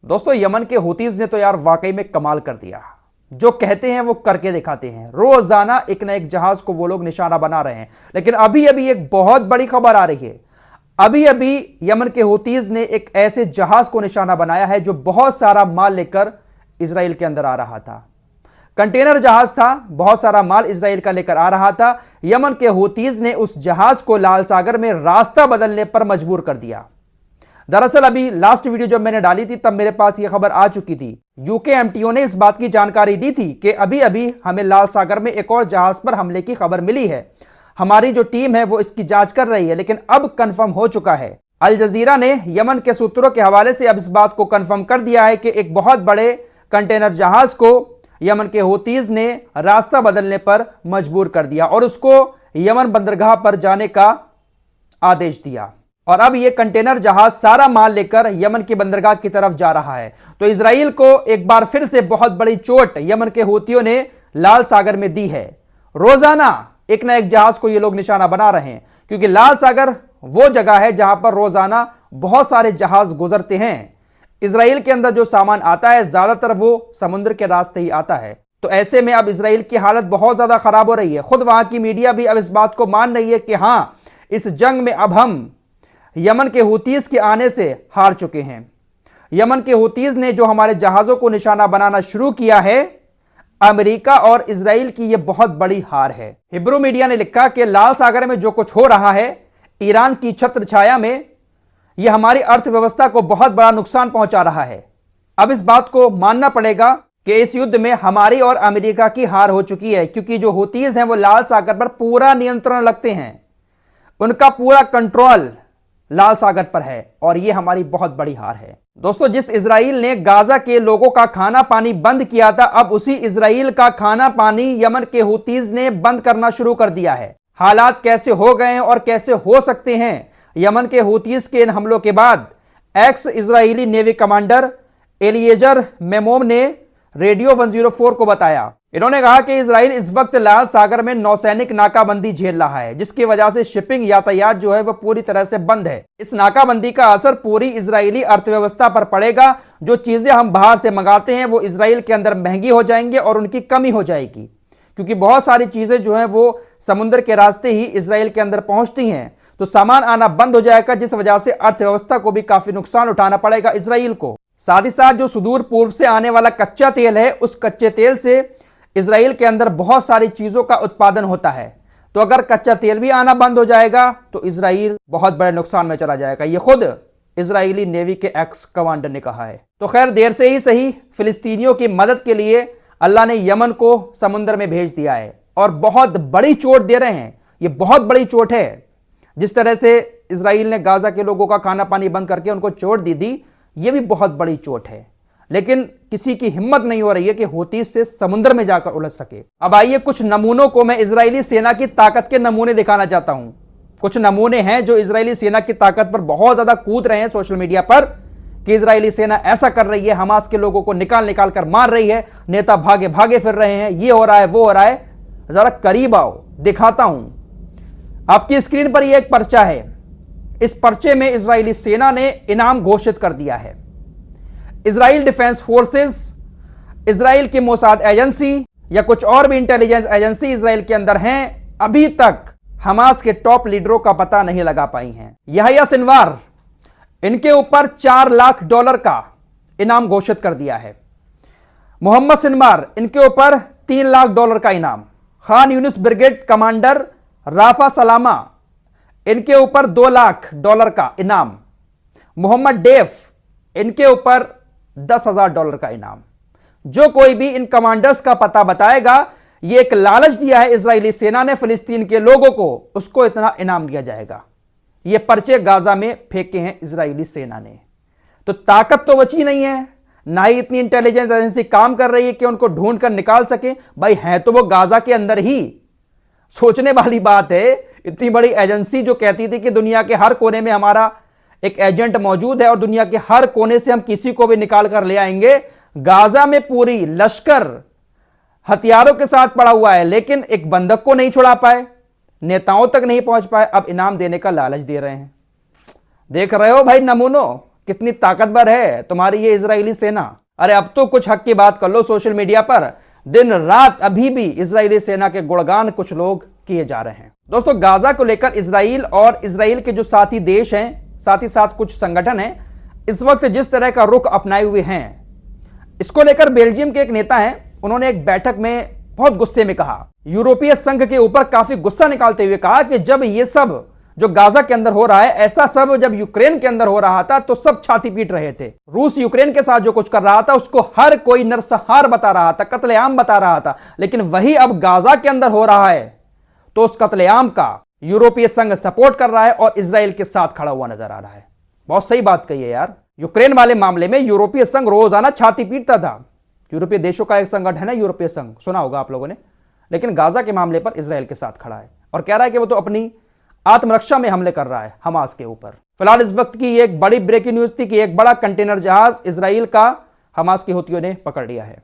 दोस्तों यमन के हुतीज ने तो यार वाकई में कमाल कर दिया। जो कहते हैं वो करके दिखाते हैं। रोजाना एक ना एक जहाज को वो लोग निशाना बना रहे हैं। लेकिन अभी अभी एक बहुत बड़ी खबर आ रही है। अभी अभी यमन के हुतीज ने एक ऐसे जहाज को निशाना बनाया है जो बहुत सारा माल लेकर इजराइल के अंदर आ रहा था। कंटेनर जहाज था, बहुत सारा माल इजराइल का लेकर आ रहा था। यमन के हुतीज ने उस जहाज को लाल सागर में रास्ता बदलने पर मजबूर कर दिया। दरअसल अभी लास्ट वीडियो जब मैंने डाली थी तब मेरे पास यह खबर आ चुकी थी। यूकेएमटीओ ने इस बात की जानकारी दी थी कि अभी अभी हमें लाल सागर में एक और जहाज पर हमले की खबर मिली है। हमारी जो टीम है वो इसकी जांच कर रही है, लेकिन अब कंफर्म हो चुका है। अल जजीरा ने यमन के सूत्रों के हवाले से अब इस बात को कंफर्म कर दिया है कि एक बहुत बड़े कंटेनर जहाज को यमन के हुतीज ने रास्ता बदलने पर मजबूर कर दिया और उसको यमन बंदरगाह पर जाने का आदेश दिया। और अब यह कंटेनर जहाज सारा माल लेकर यमन की बंदरगाह की तरफ जा रहा है। तो इजराइल को एक बार फिर से बहुत बड़ी चोट यमन के हुतियों ने लाल सागर में दी है। रोजाना एक ना एक जहाज को ये लोग निशाना बना रहे हैं, क्योंकि लाल सागर वो जगह है जहां पर रोजाना बहुत सारे जहाज गुजरते हैं। इजराइल के अंदर जो सामान आता है ज्यादातर वो समुद्र के रास्ते ही आता है। तो ऐसे में अब इजराइल की हालत बहुत ज्यादा खराब हो रही है। खुद वहां की मीडिया भी अब इस बात को मान रही है कि हां, इस जंग में अब हम यमन के हुतीज के आने से हार चुके हैं। यमन के हुतीज ने जो हमारे जहाजों को निशाना बनाना शुरू किया है, अमेरिका और इजराइल की यह बहुत बड़ी हार है। हिब्रू मीडिया ने लिखा कि लाल सागर में जो कुछ हो रहा है, ईरान की छत्र छाया में, यह हमारी अर्थव्यवस्था को बहुत बड़ा नुकसान पहुंचा रहा है। अब इस बात को मानना पड़ेगा कि इस युद्ध में हमारी और अमेरिका की हार हो चुकी है, क्योंकि जो हुतीज हैं वो लाल सागर पर पूरा नियंत्रण रखते हैं। उनका पूरा कंट्रोल लाल सागर पर है और यह हमारी बहुत बड़ी हार है। दोस्तों, जिस इजराइल ने गाजा के लोगों का खाना पानी बंद किया था, अब उसी इजराइल का खाना पानी यमन के हुतीज ने बंद करना शुरू कर दिया है। हालात कैसे हो गए हैं और कैसे हो सकते हैं, यमन के हुतीज के इन हमलों के बाद ex Israeli navy commander Eliezer मेमोम ने रेडियो 104 को बताया। इन्होंने कहा कि इजराइल इस वक्त लाल सागर में नौसैनिक नाकाबंदी झेल रहा है, जिसकी वजह से शिपिंग यातायात जो है वह पूरी तरह से बंद है। इस नाकाबंदी का असर पूरी इजरायली अर्थव्यवस्था पर पड़ेगा। जो चीजें हम बाहर से मंगाते हैं वो इजराइल के अंदर महंगी हो जाएंगे और उनकी कमी हो जाएगी, क्योंकि बहुत सारी चीजें जो है वो समुद्र के रास्ते ही इजराइल के अंदर पहुंचती हैं। तो सामान आना बंद हो जाएगा, जिस वजह से अर्थव्यवस्था को भी काफी नुकसान उठाना पड़ेगा इजराइल को। साथ ही साथ जो सुदूर पूर्व से आने वाला कच्चा तेल है, उस कच्चे तेल से इजराइल के अंदर बहुत सारी चीजों का उत्पादन होता है। तो अगर कच्चा तेल भी आना बंद हो जाएगा तो इजराइल बहुत बड़े नुकसान में चला जाएगा। यह खुद इजरायली नेवी के एक्स कमांडर ने कहा है। तो खैर, देर से ही सही, फिलिस्तीनियों की मदद के लिए अल्लाह ने यमन को समुद्र में भेज दिया है और बहुत बड़ी चोट दे रहे हैं। यह बहुत बड़ी चोट है। जिस तरह से इजराइल ने गाजा के लोगों का खाना पानी बंद करके उनको चोट दी थी, यह भी बहुत बड़ी चोट है। लेकिन किसी की हिम्मत नहीं हो रही है कि हुतीज से समुद्र में जाकर उलझ सके। अब आइए कुछ नमूनों को मैं इजरायली सेना की ताकत के नमूने दिखाना चाहता हूं। कुछ नमूने हैं जो इजरायली सेना की ताकत पर बहुत ज्यादा कूद रहे हैं सोशल मीडिया पर, कि इजरायली सेना ऐसा कर रही है, हमास के लोगों को निकाल निकाल कर मार रही है, नेता भागे भागे फिर रहे हैं, ये हो रहा है वो हो रहा है। जरा करीब आओ, दिखाता हूं। आपकी स्क्रीन पर यह एक पर्चा है। इस पर्चे में इजरायली सेना ने इनाम घोषित कर दिया है। इजराइल डिफेंस फोर्सेस, इजराइल की मोसाद एजेंसी या कुछ और भी इंटेलिजेंस एजेंसी इजराइल के अंदर हैं, अभी तक हमास के टॉप लीडरों का पता नहीं लगा पाई हैं। यहया सिनवार, इनके ऊपर $4 लाख का इनाम घोषित कर दिया है। मोहम्मद सिनवार, इनके ऊपर $3 लाख का इनाम। Khan Younis brigade commander Rafa Salama, इनके ऊपर $2 लाख का इनाम। मोहम्मद डेफ, इनके ऊपर $10,000 का इनाम। जो कोई भी इन कमांडर्स का पता बताएगा, यह एक लालच दिया है इजरायली सेना ने फिलिस्तीन के लोगों को, उसको इतना इनाम दिया जाएगा। ये पर्चे गाजा में फेंके हैं इजरायली सेना ने। तो ताकत तो बची नहीं है, ना ही इतनी इंटेलिजेंस एजेंसी काम कर रही है कि उनको ढूंढ कर निकाल सके। भाई है तो वो गाजा के अंदर ही। सोचने वाली बात है, इतनी बड़ी एजेंसी जो कहती थी कि दुनिया के हर कोने में हमारा एक एजेंट मौजूद है और दुनिया के हर कोने से हम किसी को भी निकाल कर ले आएंगे, गाजा में पूरी लश्कर हथियारों के साथ पड़ा हुआ है, लेकिन एक बंधक को नहीं छुड़ा पाए, नेताओं तक नहीं पहुंच पाए। अब इनाम देने का लालच दे रहे हैं। देख रहे हो भाई नमूनों, कितनी ताकतवर है तुम्हारी ये इजरायली सेना। अरे अब तो कुछ हक की बात कर लो सोशल मीडिया पर। दिन रात अभी भी इजरायली सेना के गुणगान कुछ लोग किए जा रहे हैं। दोस्तों, गाजा को लेकर इजराइल और इजराइल के जो साथी देश हैं, साथ ही साथ कुछ संगठन हैं, इस वक्त जिस तरह का रुख अपनाए हुए हैं, इसको लेकर बेल्जियम के एक नेता हैं, उन्होंने एक बैठक में बहुत गुस्से में कहा, यूरोपीय संघ के ऊपर काफी गुस्सा निकालते हुए कहा कि जब ये सब जो गाजा के अंदर हो रहा है, ऐसा सब जब यूक्रेन के अंदर हो रहा था तो सब छाती पीट रहे थे। रूस यूक्रेन के साथ जो कुछ कर रहा था उसको हर कोई नरसंहार बता रहा था, कत्लेआम बता रहा था, लेकिन वही अब गाजा के अंदर हो रहा है तो उस कत्लेआम का यूरोपीय संघ सपोर्ट कर रहा है और इजराइल के साथ खड़ा हुआ नजर आ रहा है। बहुत सही बात कही है यार। यूक्रेन वाले मामले में यूरोपीय संघ रोजाना छाती पीटता था। यूरोपीय देशों का एक संगठन है यूरोपीय संघ, सुना होगा आप लोगों ने। लेकिन गाजा के मामले पर इजराइल के साथ खड़ा है और कह रहा है कि वो तो अपनी आत्मरक्षा में हमले कर रहा है हमास के ऊपर। फिलहाल इस वक्त की एक बड़ी ब्रेकिंग न्यूज थी कि एक बड़ा कंटेनर जहाज इजराइल का हमास की हूथियों ने पकड़ लिया है।